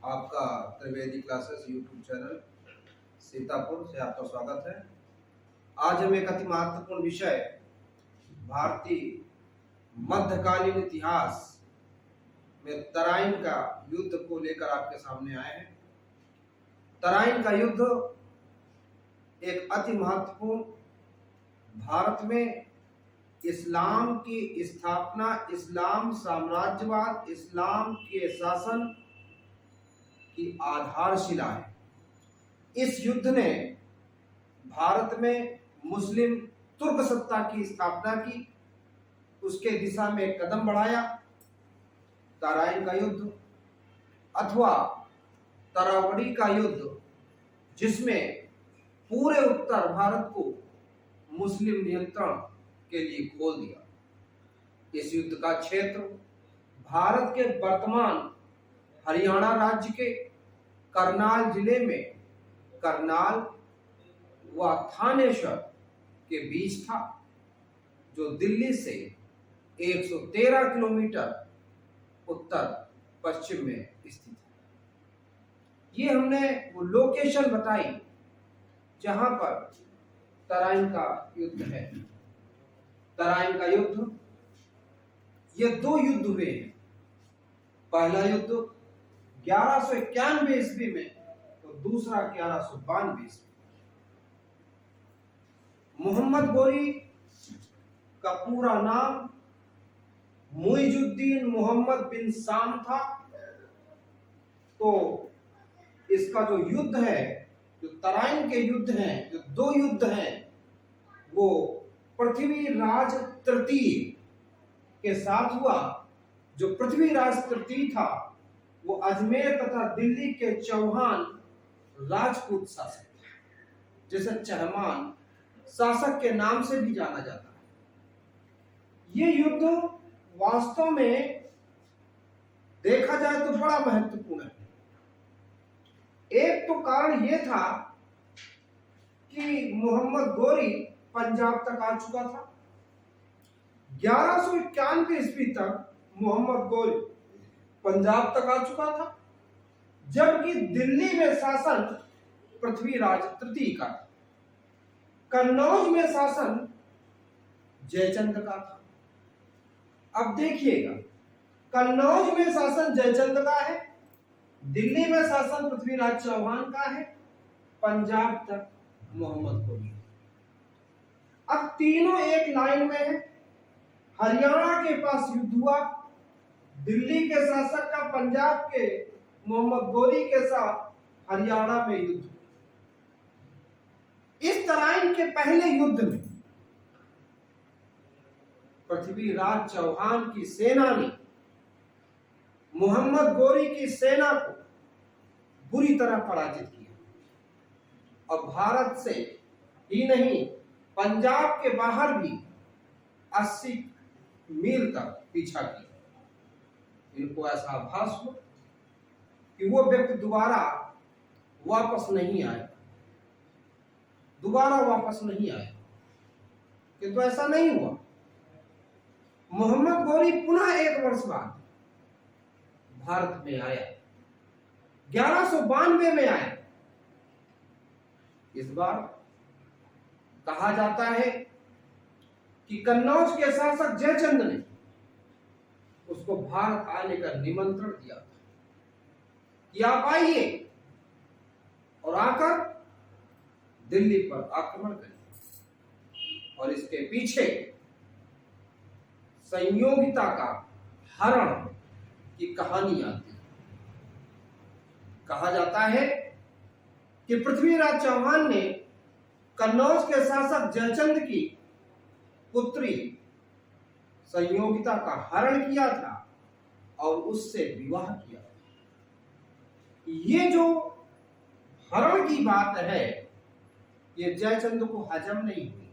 आपका Trivedi classes YouTube channel Sitapur से आपका स्वागत है। आज हम एक अति महत्वपूर्ण विषय भारतीय मध्यकालीन इतिहास में तराइन का युद्ध को लेकर आपके सामने आए हैं। तराइन का युद्ध एक अति महत्वपूर्ण, भारत में इस्लाम की स्थापना, इस्लाम साम्राज्यवाद, इस्लाम के शासन की आधारशिला है। इस युद्ध ने भारत में मुस्लिम तुर्क सत्ता की स्थापना की, उसके दिशा में एक कदम बढ़ाया। तराइन का युद्ध अथवा तरावड़ी का युद्ध, जिसमें पूरे उत्तर भारत को मुस्लिम नियंत्रण के लिए खोल दिया। इस युद्ध का क्षेत्र भारत के वर्तमान हरियाणा राज्य के करनाल जिले में करनाल व थानेश्वर के बीच था, जो दिल्ली से 113 किलोमीटर उत्तर पश्चिम में स्थित है। ये हमने वो लोकेशन बताई जहां पर तराइन का युद्ध है। तराइन का युद्ध, ये दो युद्ध हुए हैं। पहला युद्ध 1191 ईस्वी में, तो दूसरा 1192 ईस्वी। मोहम्मद गोरी का पूरा नाम मुइजुद्दीन मोहम्मद बिन साम था। तो इसका जो युद्ध है, जो तराइन के युद्ध हैं, जो दो युद्ध हैं, वो पृथ्वीराज तृतीय के साथ हुआ। जो पृथ्वीराज तृतीय था वो अजमेर तथा दिल्ली के चौहान राजपूत शासक थे, जिसे चहमान शासक के नाम से भी जाना जाता है। ये युद्ध वास्तव में देखा जाए तो बड़ा महत्वपूर्ण है। एक तो कारण यह था कि मोहम्मद गोरी पंजाब तक आ चुका था। 1191 ईस्वी तक मोहम्मद गोरी पंजाब तक आ चुका था, जबकि दिल्ली में शासन पृथ्वीराज तृतीय का था। कन्नौज में शासन जयचंद का था। अब देखिएगा, कन्नौज में शासन जयचंद का है, दिल्ली में शासन पृथ्वीराज चौहान का है, पंजाब तक मोहम्मद गोरी। अब तीनों एक लाइन में है। हरियाणा के पास युद्ध हुआ, दिल्ली के शासक का पंजाब के मोहम्मद गोरी के साथ हरियाणा में युद्ध। इस तराइन के पहले युद्ध में पृथ्वीराज चौहान की सेना ने मोहम्मद गोरी की सेना को बुरी तरह पराजित किया और भारत से ही नहीं, पंजाब के बाहर भी 80 मील तक पीछा किया। इनको ऐसा आभास हुआ कि वो व्यक्ति दोबारा वापस नहीं आएगा, किंतु ऐसा नहीं हुआ। मोहम्मद गोरी पुनः एक वर्ष बाद भारत में आया, 1192 में आया। इस बार कहा जाता है कि कन्नौज के शासक जयचंद ने उसको भारत आने का निमंत्रण दिया था कि आप आइए और आकर दिल्ली पर आक्रमण करें। और इसके पीछे संयोगिता का हरण की कहानी आती है। कहा जाता है कि पृथ्वीराज चौहान ने कन्नौज के शासक जयचंद की पुत्री संयोगिता का हरण किया था और उससे विवाह किया। ये जो हरण की बात है, ये जयचंद को हजम नहीं हुई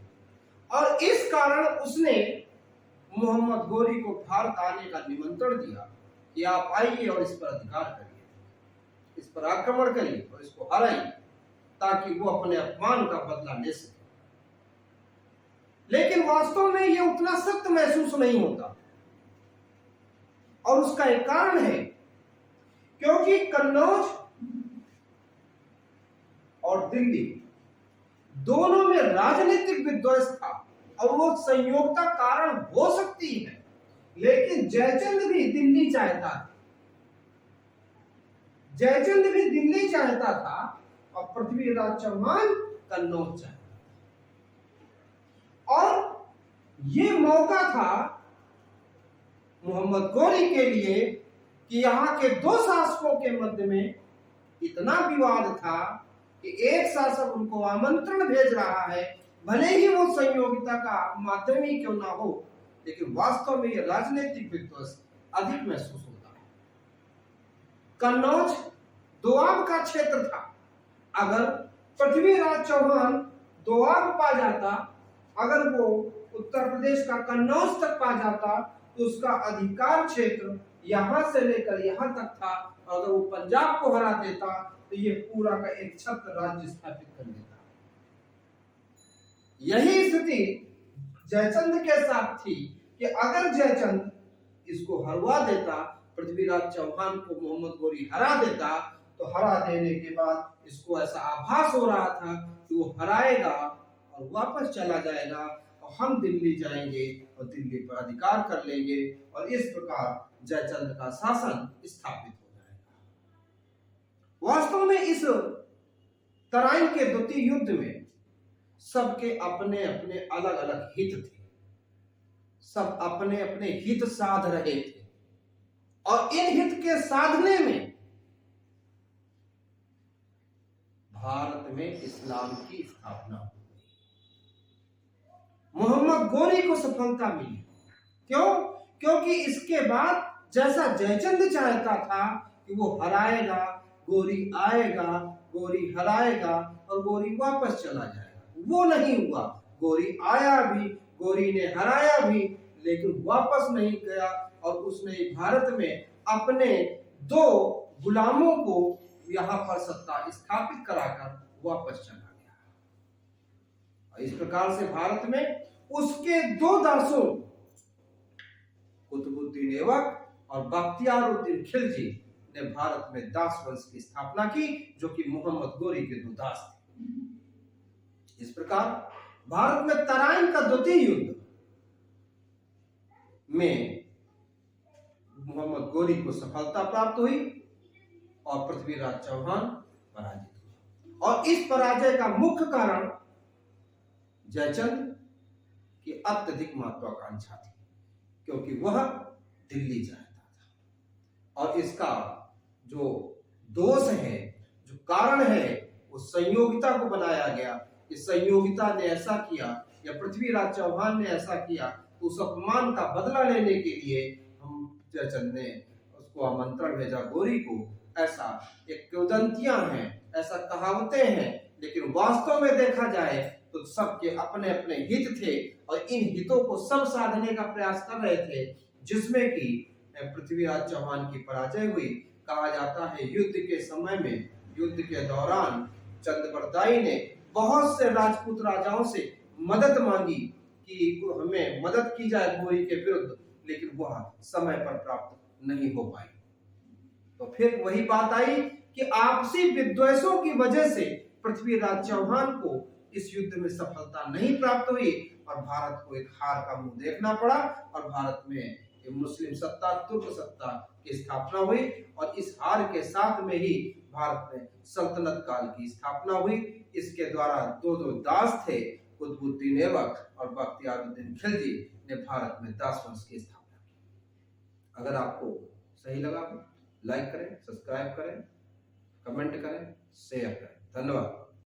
और इस कारण उसने मोहम्मद गोरी को भारत आने का निमंत्रण दिया कि आप आइए और इस पर अधिकार करिए, इस पर आक्रमण करिए और इसको हराइए, ताकि वो अपने अपमान का बदला ले सके। लेकिन वास्तव में यह उतना सख्त महसूस नहीं होता और उसका एक कारण है क्योंकि कन्नौज और दिल्ली दोनों में राजनीतिक विद्वेष था और वो संयोगता कारण हो सकती है, लेकिन जयचंद भी दिल्ली चाहता था। जयचंद भी दिल्ली चाहता था और पृथ्वीराज चौहान कन्नौज चाहता था। और ये मौका था मोहम्मद गौरी के लिए कि यहाँ के दो शासकों के मध्य में इतना विवाद था कि एक शासक उनको आमंत्रण भेज रहा है, भले ही वो संयोगिता का माध्यम ही क्यों ना हो, लेकिन वास्तव में ये राजनीतिक विद्वेष अधिक महसूस होता है। कन्नौज दोआब का क्षेत्र था। अगर पृथ्वीराज चौहान दोआब पा जाता, अगर वो उत्तर प्रदेश का कन्नौज तक पा जाता, तो उसका अधिकार क्षेत्र यहां से लेकर यहां तक था। अगर वो पंजाब को हरा देता तो ये पूरा का एक छत्र राज्य स्थापित कर लेता। यही स्थिति जयचंद के साथ थी कि अगर जयचंद इसको हरवा देता, पृथ्वीराज चौहान को मोहम्मद गौरी हरा देता, तो हरा देने के बाद इसको ऐसा आभास हो रहा था कि वो हराएगा और वापस चला जाएगा और हम दिल्ली जाएंगे और दिल्ली पर अधिकार कर लेंगे और इस प्रकार जयचंद का शासन स्थापित हो जाएगा। वास्तव में इस तराइन के द्वितीय युद्ध में सबके अपने अपने अलग अलग हित थे, सब अपने अपने हित साध रहे थे और इन हित के साधने में भारत में इस्लाम की स्थापना हुई। मोहम्मद गौरी को सफलता मिली। क्यों? क्योंकि इसके बाद जैसा जयचंद चाहता था कि वो हराएगा, गौरी आएगा, गौरी हराएगा और गौरी वापस चला जाएगा, वो नहीं हुआ। गौरी आया भी, गौरी ने हराया भी, लेकिन वापस नहीं गया और उसने भारत में अपने दो गुलामों को यहां पर सत्ता स्थापित कराकर वापस चला गया। और इस प्रकार से भारत में उसके दो दासों कुतुबुद्दीन ऐबक और बख्तियारुद्दीन खिलजी ने भारत में दास वंश की स्थापना की, जो कि मोहम्मद गौरी के दो दास थे। इस प्रकार भारत में तराइन का द्वितीय युद्ध में मोहम्मद गौरी को सफलता प्राप्त हुई और पृथ्वीराज चौहान पराजित हुआ। और इस पराजय का मुख्य कारण जयचंद की अत्यधिक महत्वाकांक्षा थी, क्योंकि वह दिल्ली चाहता था। और इसका जो दोष है, जो कारण है, उस संयोगिता को बनाया गया। इस संयोगिता ने ऐसा किया या पृथ्वीराज चौहान ने ऐसा किया, तो उस अपमान का बदला लेने के लिए हम जयचंद ने उसको आमंत्रण भेजा गौरी को। ऐसा एक किंवदंतियां हैं, ऐसा कहावतें हैं, लेकिन वास्तव में देखा जाए तो सबके अपने अपने हित थे और इन हितों को सब साधने का प्रयास कर रहे थे, जिसमें कि पृथ्वीराज चौहान की पराजय हुई। कहा जाता है युद्ध के समय में, युद्ध के दौरान चंद्रबरदाई ने बहुत से राजपूत राजाओं से मदद मांगी कि हमें मदद की जाए गौरी के विरुद्ध, लेकिन वह समय पर प्राप्त नहीं हो पाई। तो फिर वही बात आई कि आपसी विद्वेषों की वजह से पृथ्वीराज चौहान को इस युद्ध में सफलता नहीं प्राप्त हुई और भारत को एक हार का मुंह देखना पड़ा और भारत में मुस्लिम सत्ता, तुर्क सत्ता की स्थापना हुई। और इस हार के साथ में ही भारत में सल्तनत काल की स्थापना हुई। इसके द्वारा दो दास थे, कुतुबुद्दीन ऐबक और बख्तियारुद्दीन खिलजी ने भारत में दास वंश की स्थापना की। अगर आपको सही लगा, लाइक करें, सब्सक्राइब करें, कमेंट करें, शेयर करें। धन्यवाद।